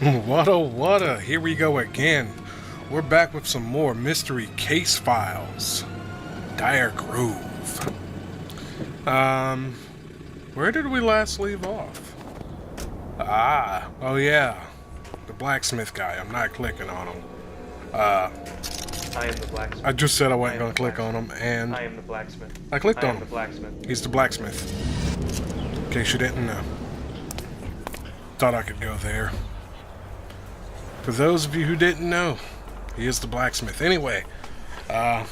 What a, here we go again. We're back with some more mystery case files. Dire Grove. Where did we last leave off? Oh yeah. The blacksmith guy. I'm not clicking on him. I am the blacksmith. I just said I wasn't going to click on him, and I am the blacksmith. I clicked on him. The blacksmith. He's the blacksmith. In case you didn't know. Thought I could go there. For those of you who didn't know, he is the blacksmith. Anyway, we're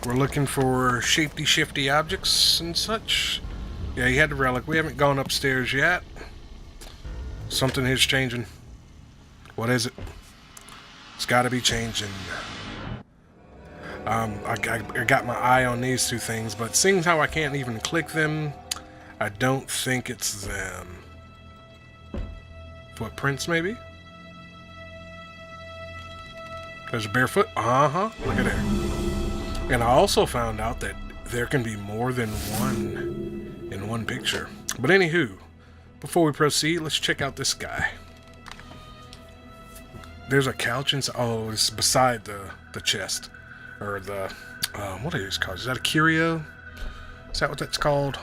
looking for shifty objects and such. Yeah, he had the relic. We haven't gone upstairs yet. Something is changing. What is it? It's got to be changing. I got my eye on these two things, but seeing how I can't even click them, I don't think it's them. Footprints, maybe? There's a barefoot. Look at there. And I also found out that there can be more than one in one picture. But anywho, before we proceed, let's check out this guy. There's a couch inside. Oh, it's beside the chest. Or the, what are these called? Is that a curio? Is that what that's called?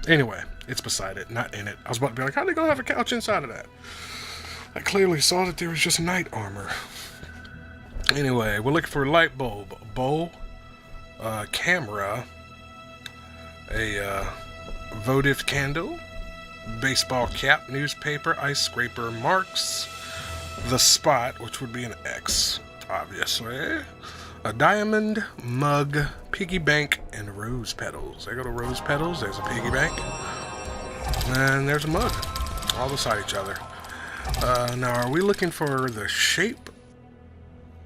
Anyway, it's beside it, not in it. I was about to be like, how are they gonna have a couch inside of that? I clearly saw that there was just knight armor. Anyway, we're looking for a light bulb, a bowl, camera, a votive candle, baseball cap, newspaper, ice scraper, marks, the spot, which would be an X, obviously, a diamond, mug, piggy bank, and rose petals. There go the rose petals. There's a piggy bank, and there's a mug, all beside each other. Now, are we looking for the shape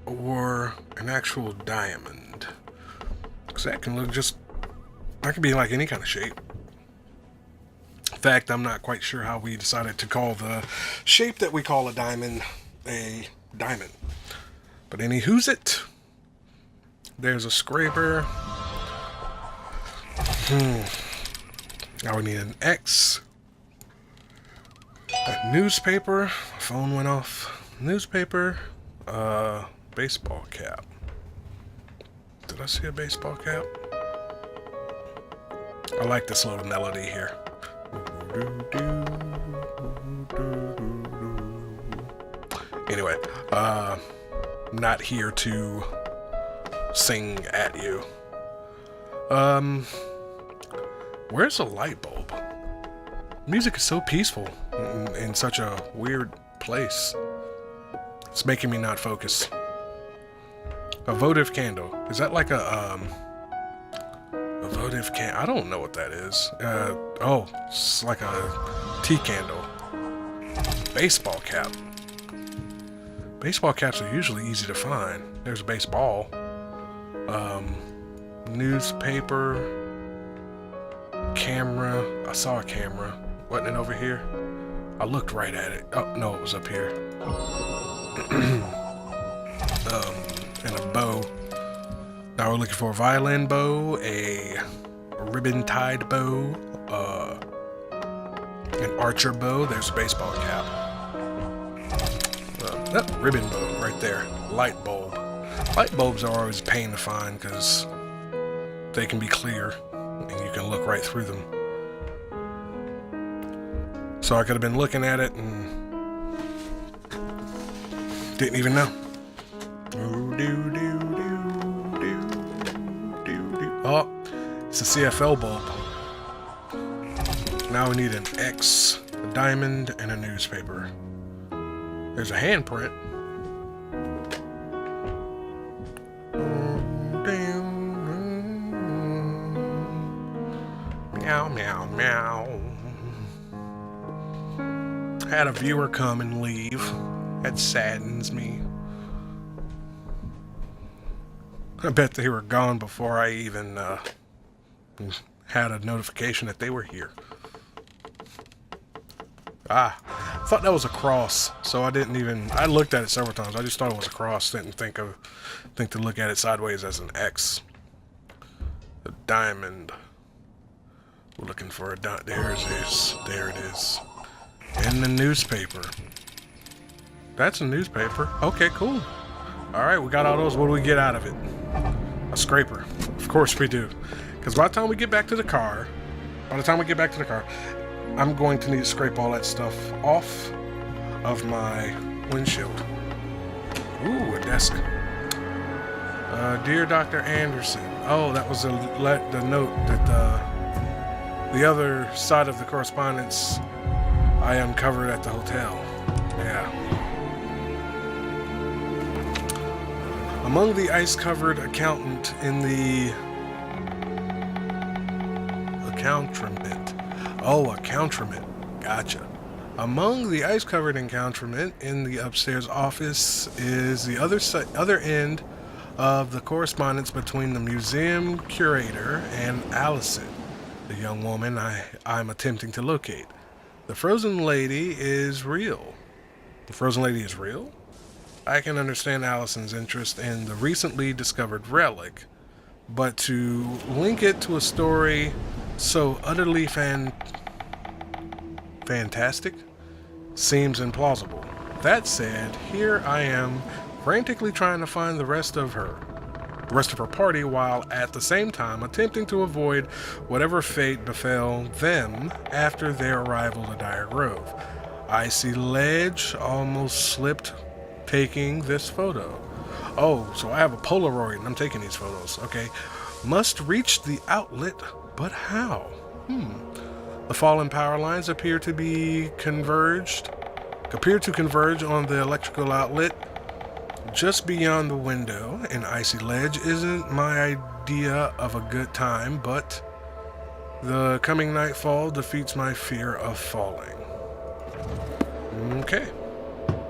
or an actual diamond? Because that can look just... that could be like any kind of shape. In fact, I'm not quite sure how we decided to call the shape that we call a diamond. But anywho's it? There's a scraper. Now we need an X. A newspaper. My phone went off. Newspaper. Baseball cap. Did I see a baseball cap? I like this little melody here. Anyway, not here to sing at you. Where's the light bulb? Music is so peaceful in such a weird place. It's making me not focus. A votive candle. Is that like a votive candle? I don't know what that is. Oh, it's like a tea candle. Baseball cap. Baseball caps are usually easy to find. There's a baseball. Newspaper. Camera. I saw a camera. Wasn't it over here? I looked right at it. Oh, no, it was up here. And a bow. Now we're looking for a violin bow, a ribbon-tied bow, an archer bow. There's a baseball cap. Ribbon bow right there. Light bulb. Light bulbs are always a pain to find because they can be clear and you can look right through them. So I could have been looking at it and didn't even know. Oh, it's a CFL bulb. Now we need an X, a diamond, and a newspaper. There's a handprint. Meow, meow, meow. Had a viewer come and leave. That saddens me. I bet they were gone before I even had a notification that they were here. I thought that was a cross, so I didn't even... I looked at it several times. I just thought it was a cross. Didn't think to look at it sideways as an X. A diamond. We're looking for a dot. There it is. There it is. In the newspaper. That's a newspaper. Okay, cool. All right, we got all those. What do we get out of it? A scraper. Of course we do. Because by the time we get back to the car, I'm going to need to scrape all that stuff off of my windshield. Ooh, a desk. Dear Dr. Anderson. Oh, that was the note that the other side of the correspondence I uncovered at the hotel. Yeah. Among the ice-covered accountant in the accoutrement. Oh, accoutrement. Gotcha. Among the ice-covered accoutrement in the upstairs office is the other end of the correspondence between the museum curator and Allison, the young woman I'm attempting to locate. The frozen lady is real. The frozen lady is real? I can understand Allison's interest in the recently discovered relic, but to link it to a story so utterly fantastic seems implausible. That said, here I am frantically trying to find the rest of her party, while at the same time attempting to avoid whatever fate befell them after their arrival to Dire Grove. Icy ledge almost slipped taking this photo. Oh, so I have a Polaroid and I'm taking these photos. Okay. Must reach the outlet, but how? The fallen power lines appear to converge on the electrical outlet just beyond the window. An icy ledge isn't my idea of a good time, but the coming nightfall defeats my fear of falling. Okay.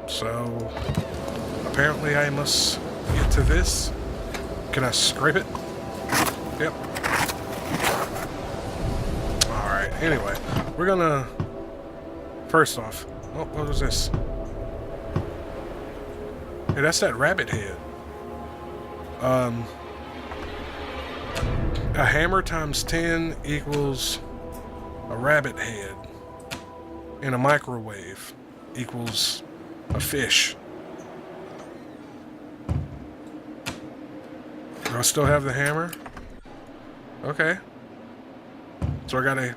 So, apparently I must get to this. Can I scrape it? Yep. Alright, anyway. We're gonna... First off... Oh, what was this? Hey, that's that rabbit head. A hammer times 10 equals a rabbit head. And a microwave equals a fish. Do I still have the hammer? Okay. So I gotta...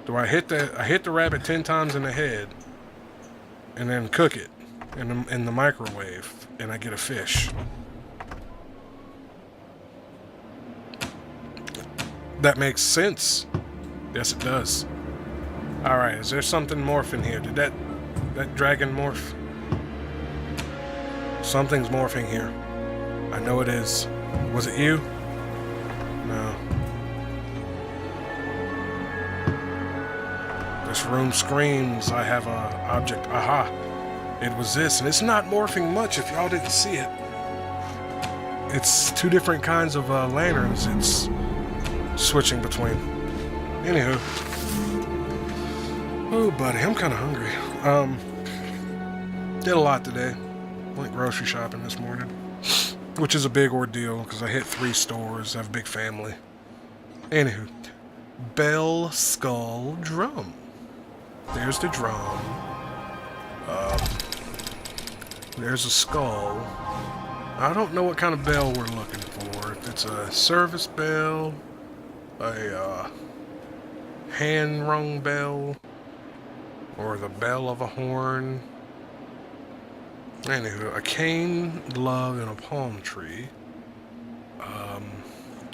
Do I hit the rabbit 10 times in the head and then cook it in the microwave and I get a fish. That makes sense. Yes, it does. Alright, is there something morphing here? Did that dragon morph? Something's morphing here. I know it is. Was it you? No. This room screams I have a object. Aha! It was this, and it's not morphing much if y'all didn't see it. It's two different kinds of lanterns it's switching between. Anywho. Oh, buddy, I'm kind of hungry. Did a lot today. Went grocery shopping this morning, which is a big ordeal because I hit 3 stores, I have a big family. Anywho. Bell, skull, drum. There's the drum. There's a skull. I don't know what kind of bell we're looking for. If it's a service bell, a hand-rung bell, or the bell of a horn. Anywho, a cane, glove, and a palm tree.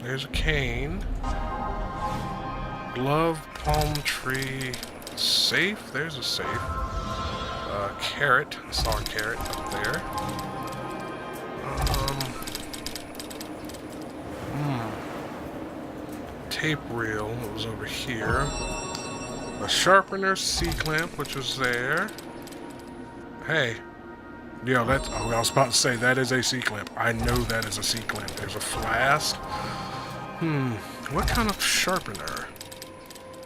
There's a cane. Glove, palm tree, safe. There's a safe. Carrot. I saw a carrot up there. Tape reel that was over here. A sharpener, C-clamp, which was there. Hey. Yeah, that's... Oh, I was about to say, that is a C-clamp. I know that is a C-clamp. There's a flask. What kind of sharpener?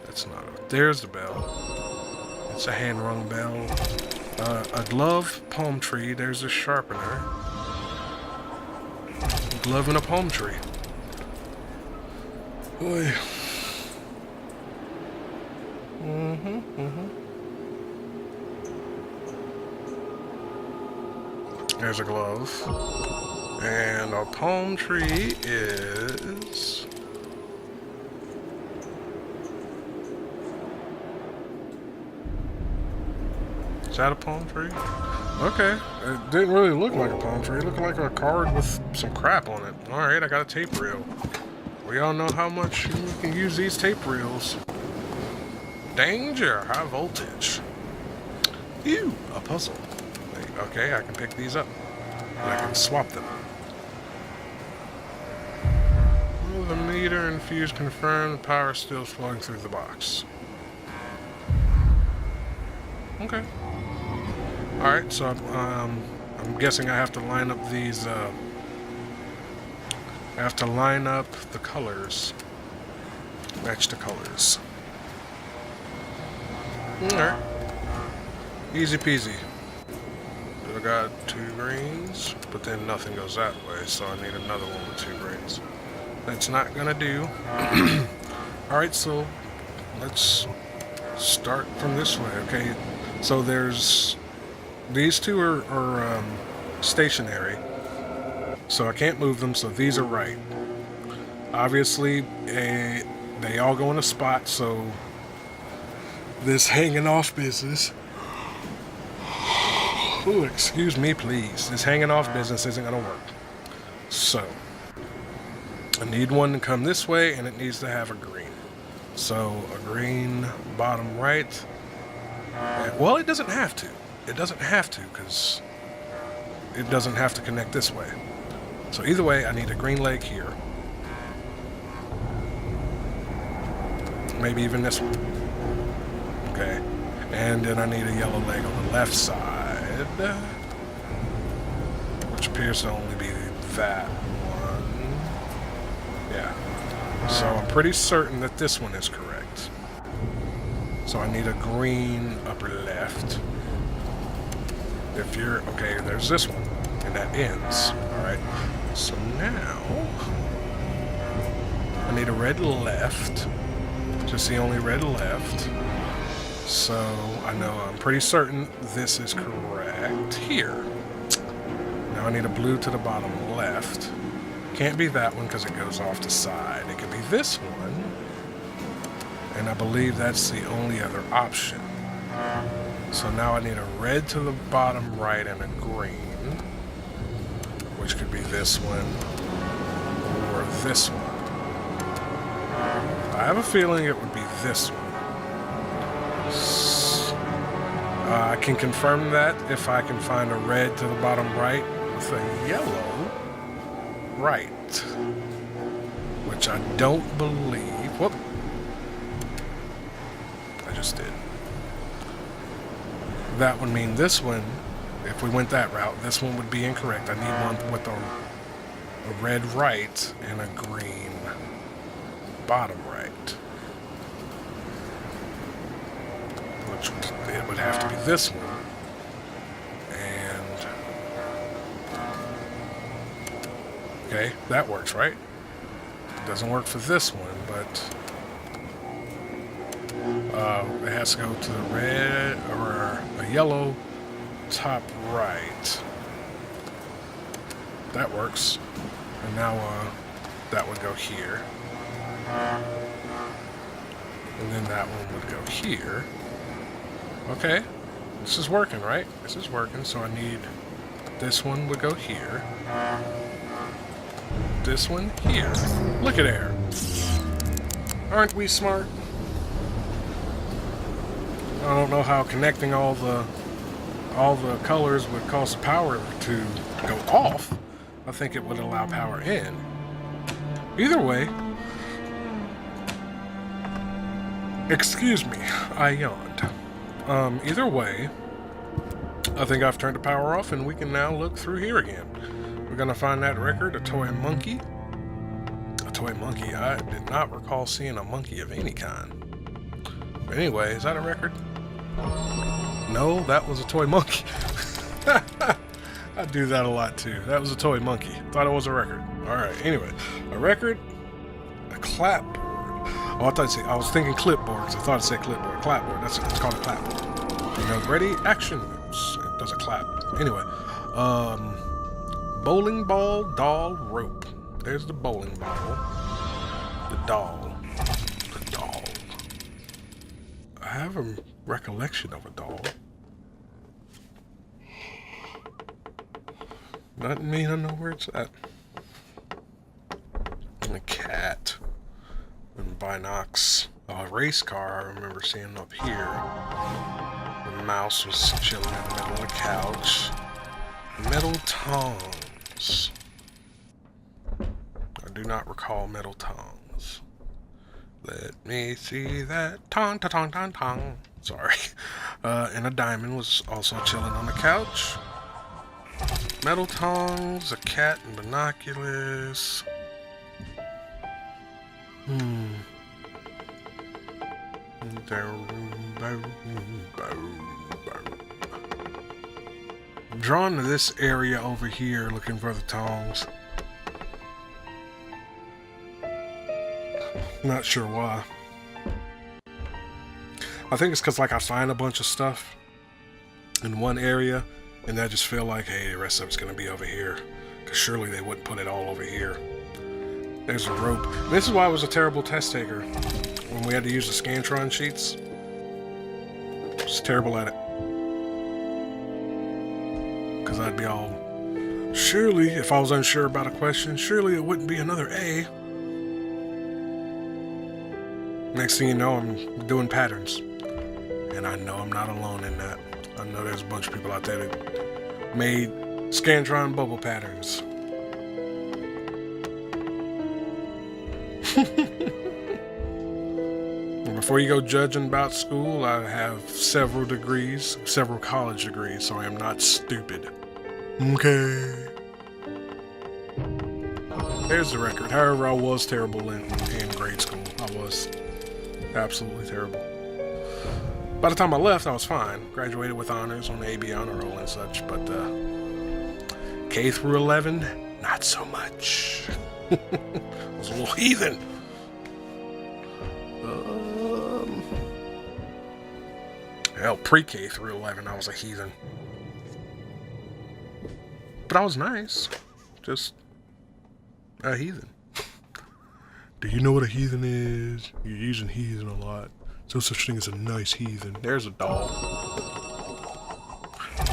That's not a... There's the bell. It's a hand-rung bell. A glove, palm tree. There's a sharpener. A glove and a palm tree. Boy. There's a glove. And our palm tree is... Is that a palm tree? Okay. It didn't really look like a palm tree. It looked like a card with some crap on it. Alright, I got a tape reel. We all know how much you can use these tape reels. Danger! High voltage. Ew! A puzzle. Okay, I can pick these up. And I can swap them. Well, the meter and fuse confirm the power is still flowing through the box. Okay. Alright, so I'm guessing I have to line up these, I have to line up the colors. Match the colors. Alright. Easy peasy. I got 2 greens, but then nothing goes that way, so I need another one with 2 greens. That's not gonna do. Alright, so let's start from this way, okay? So there's... These 2 are stationary, so I can't move them, so these are right. Obviously, they all go in a spot, so this hanging off business... Ooh, excuse me, please. This hanging off business isn't going to work. So, I need one to come this way, and it needs to have a green. So, a green bottom right. Well, it doesn't have to. It doesn't have to, because it doesn't have to connect this way. So, either way, I need a green leg here. Maybe even this one. Okay. And then I need a yellow leg on the left side. Which appears to only be that one. Yeah. So I'm pretty certain that this one is correct. So I need a green upper left. If you're... Okay, there's this one. And that ends. Alright. So now... I need a red left. Just the only red left. So, I'm pretty certain this is correct here. Now I need a blue to the bottom left. Can't be that one because it goes off the side. It could be this one. And I believe that's the only other option. So now I need a red to the bottom right and a green. Which could be this one or this one. I have a feeling it would be this one. I can confirm that if I can find a red to the bottom right with a yellow right. Which I don't believe. Whoop. I just did. That would mean this one, if we went that route, this one would be incorrect. I need one with a red right and a green bottom right. Which it would have to be this one. And... Okay, that works, right? It doesn't work for this one, but... it has to go to the red, or a yellow top right. That works. And now, that would go here. And then that one would go here. Okay, this is working, right? This is working, so I need... This one would go here. This one here. Look at there. Aren't we smart? I don't know how connecting all the colors would cause the power to go off. I think it would allow power in. Either way... Excuse me, I yawned. Either way, I think I've turned the power off and we can now look through here again. We're gonna find that record, a toy monkey. A toy monkey? I did not recall seeing a monkey of any kind. But anyway, is that a record? No, that was a toy monkey. I do that a lot too. That was a toy monkey. Thought it was a record. Alright, anyway. A record, a clapboard. Oh, I was thinking clipboard, because I thought it said clipboard. Clapboard, it's called a clapboard. You know, ready, action moves. It does a clap. Anyway, Bowling ball, doll, rope. There's the bowling ball. The doll. The doll. I have a recollection of a doll. Doesn't mean I know where it's at. And a cat. And binocs. A race car I remember seeing up here. The mouse was chilling in the middle of the couch. Metal tongs. I do not recall metal tongs. Let me see that. Tong, tong, tong, tong, tong. Sorry. And a diamond was also chilling on the couch. Metal tongs, a cat, and binoculars. I'm drawn to this area over here looking for the tongs. Not sure why. I think it's because like I find a bunch of stuff in one area and I just feel like, hey, the rest of it's going to be over here. Because surely they wouldn't put it all over here. There's a rope. And this is why I was a terrible test taker. When we had to use the Scantron sheets. I was terrible at it. Because I'd be all, surely, if I was unsure about a question, surely it wouldn't be another A. Next thing you know, I'm doing patterns. And I know I'm not alone in that. I know there's a bunch of people out there that made Scantron bubble patterns. Before you go judging about school, I have several degrees, several college degrees, so I am not stupid. Okay. There's the record. However, I was terrible in grade school. I was absolutely terrible. By the time I left, I was fine. Graduated with honors on the AB honor roll and such, but K through 11, not so much. I was a little heathen. Hell, pre-K through 11, I was a heathen. But I was nice. Just a heathen. Do you know what a heathen is? You're using heathen a lot. There's no such thing as a nice heathen. There's a doll.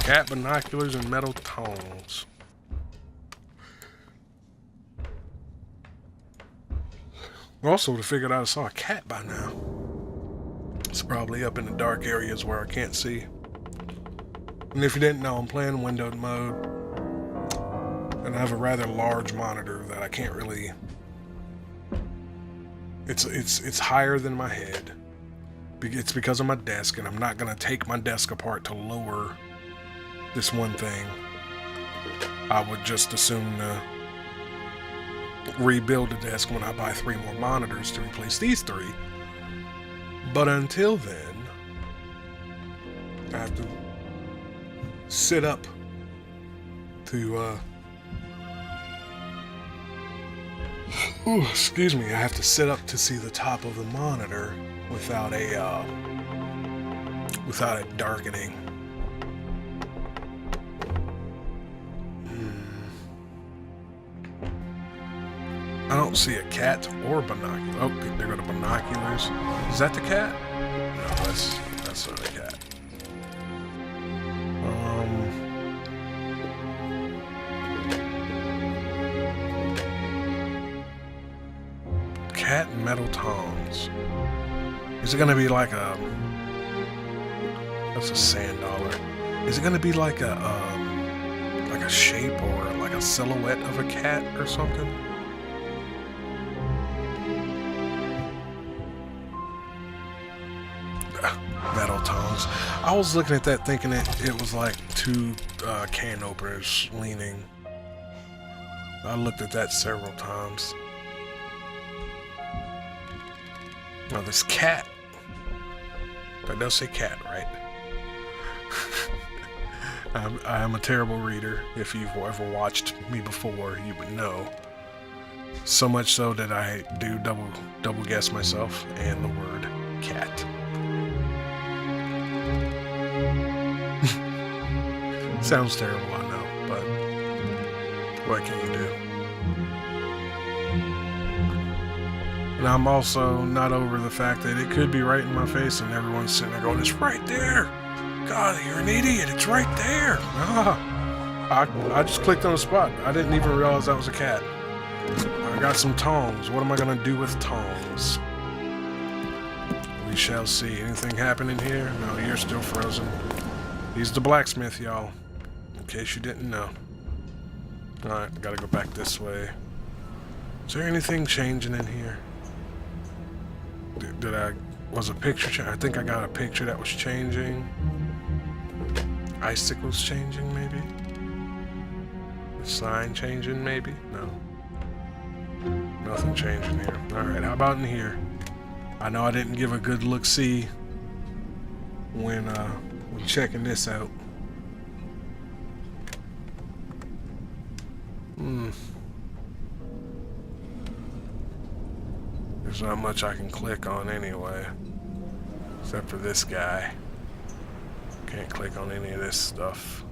Cat, binoculars, and metal tongs. Also, would have figured out I saw a cat by now. It's probably up in the dark areas where I can't see. And if you didn't know, I'm playing windowed mode. And I have a rather large monitor that I can't really... It's higher than my head. It's because of my desk, and I'm not going to take my desk apart to lower this one thing. I would just assume to rebuild the desk when I buy 3 more monitors to replace these 3. But until then, I have to sit up to, excuse me, I have to sit up to see the top of the monitor without it darkening. I don't see a cat or binoculars. Oh, there go the binoculars. Is that the cat? No, that's not a cat. Cat and metal tongs. Is it gonna be like a... That's a sand dollar. Is it gonna be like a shape or like a silhouette of a cat or something? Metal tongs. I was looking at that thinking it was like 2 can openers leaning. I looked at that several times. Now this cat. That does say cat, right? I am a terrible reader. If you've ever watched me before, you would know. So much so that I do double guess myself and the word cat. Sounds terrible, I know, but what can you do? And I'm also not over the fact that it could be right in my face and everyone's sitting there going, it's right there! God, you're an idiot, it's right there! I just clicked on the spot. I didn't even realize that was a cat. I got some tongs. What am I gonna do with tongs? We shall see. Anything happen in here? No, you're still frozen. He's the blacksmith, y'all. In case you didn't know. Alright, gotta go back this way. Is there anything changing in here? Was a picture I think I got a picture that was changing. Icicles changing, maybe? The sign changing, maybe? No. Nothing changing here. Alright, how about in here? I know I didn't give a good look-see when checking this out. There's not much I can click on anyway. Except for this guy. Can't click on any of this stuff.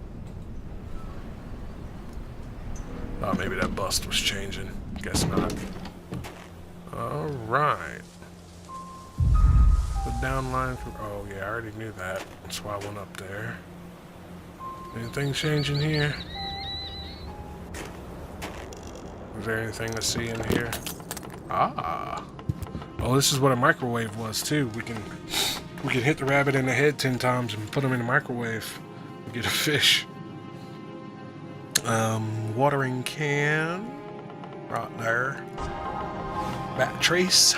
Oh, maybe that bust was changing. Guess not. Alright. The downline from... Oh, yeah, I already knew that. That's why I went up there. Anything changing here? Is there anything to see in here? Ah. Oh, this is what a microwave was, too. We can hit the rabbit in the head 10 times and put him in the microwave. We get a fish. Watering can. Right there. Bat trace.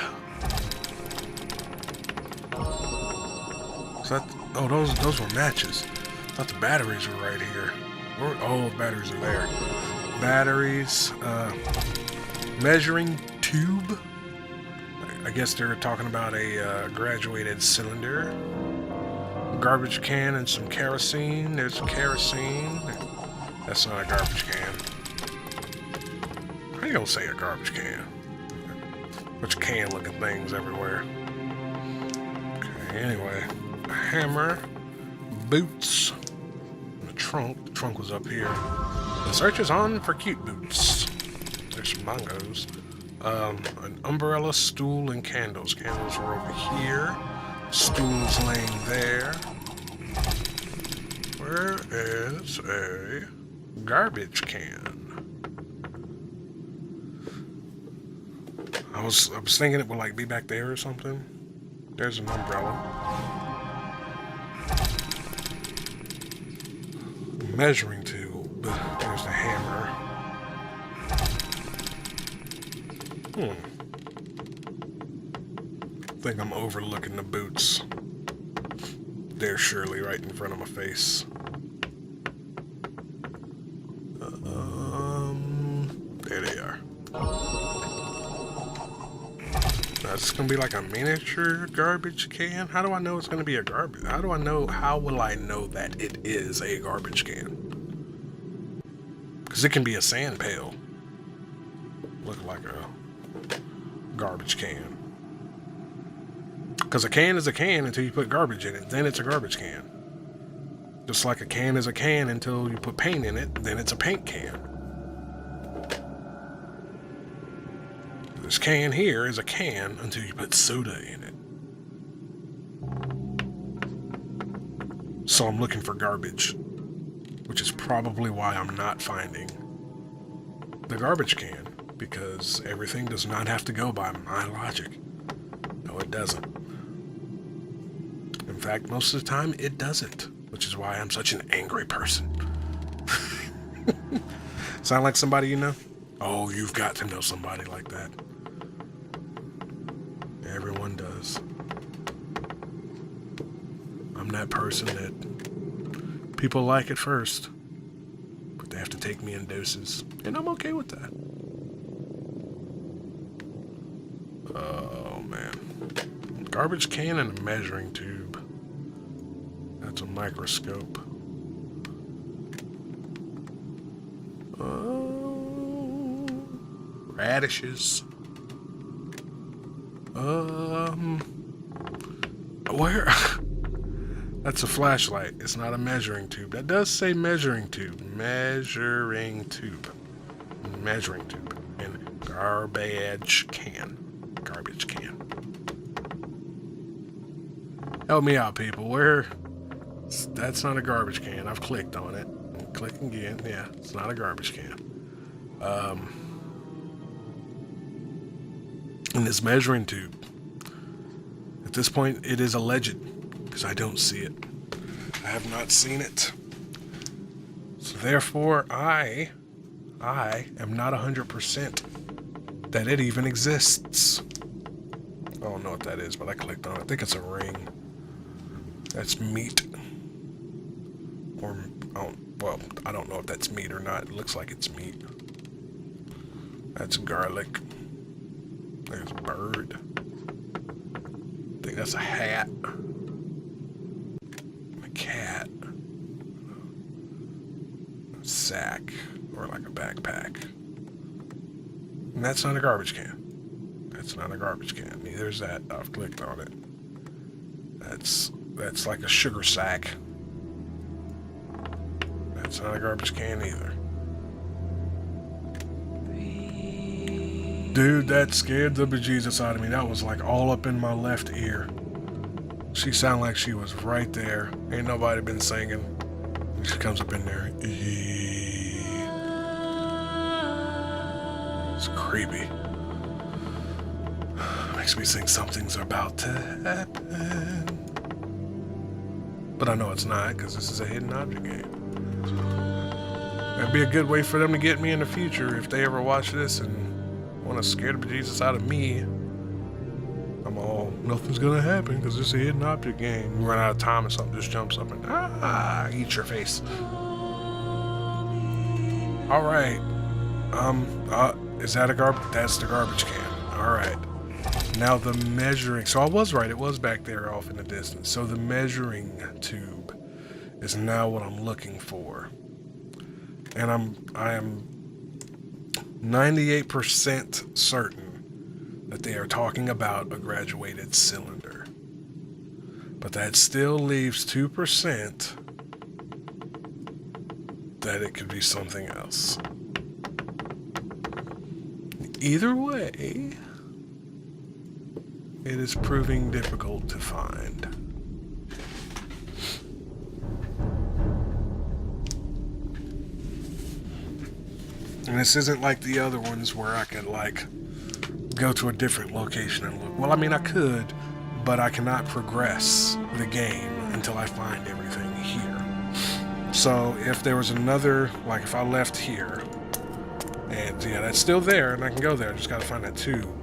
Is that... Oh, those were matches. I thought the batteries were right here. Oh, batteries are there. Batteries. Measuring tube. I guess they're talking about a graduated cylinder. Garbage can and some kerosene. There's kerosene. That's not a garbage can. How you gonna say a garbage can? Bunch of can-looking things everywhere. Okay, anyway. A hammer. Boots. And a trunk. The trunk was up here. The search is on for cute boots. There's some bongos. An umbrella, stool, and candles. Candles are over here. Stool's laying there. Where is a garbage can? I was thinking it would like be back there or something. There's an umbrella. Measuring tube. There's the hammer. I think I'm overlooking the boots. They're surely right in front of my face. There they are. Now, it's gonna be like a miniature garbage can? How do I know it's gonna be a garbage? How will I know that it is a garbage can? Because it can be a sand pail. Look like a garbage can. Because a can is a can until you put garbage in it. Then it's a garbage can. Just like a can is a can until you put paint in it. Then it's a paint can. This can here is a can until you put soda in it. So I'm looking for garbage. Which is probably why I'm not finding the garbage can. Because everything does not have to go by my logic. No, it doesn't. In fact, most of the time, it doesn't. Which is why I'm such an angry person. Sound like somebody you know? Oh, you've got to know somebody like that. Everyone does. I'm that person that people like at first. But they have to take me in doses. And I'm okay with that. Oh, man. Garbage can and a measuring tube. That's a microscope. Oh, radishes. Where? That's a flashlight. It's not a measuring tube. That does say measuring tube. Measuring tube. measuring tube and garbage can. Garbage can. Help me out, people. That's not a garbage can. I've clicked on it. Click again. Yeah, it's not a garbage can. And this measuring tube. At this point, it is alleged because I don't see it. I have not seen it. So therefore, I am not 100% that it even exists. I don't know what that is, but I clicked on it. I think it's a ring. That's meat. Or, well, I don't know if that's meat or not. It looks like it's meat. That's garlic. There's a bird. I think that's a hat. A cat. A sack. Or like a backpack. And that's not a garbage can. That's not a garbage can. Neither is that. I've clicked on it. That's like a sugar sack. That's not a garbage can either. Dude, that scared the bejesus out of me. That was like all up in my left ear. She sounded like she was right there. Ain't nobody been singing. And she comes up in there. It's creepy. Makes me think something's about to happen. But I know it's not, because this is a hidden object game. That'd be a good way for them to get me in the future if they ever watch this and want to scare the bejesus out of me. I'm all, nothing's gonna happen because it's a hidden object game. We run out of time and something just jumps up and eat your face. Alright. Is that a that's the garbage can. Alright. Now the measuring, so I was right, it was back there off in the distance. So the measuring tube is now what I'm looking for. And I am 98% certain that they are talking about a graduated cylinder. But that still leaves 2% that it could be something else. Either way, it is proving difficult to find. And this isn't like the other ones where I could, like, go to a different location and look. Well, I mean, I could, but I cannot progress the game until I find everything here. So, if there was another, like, if I left here, and, yeah, that's still there, and I can go there, I just gotta find that tube.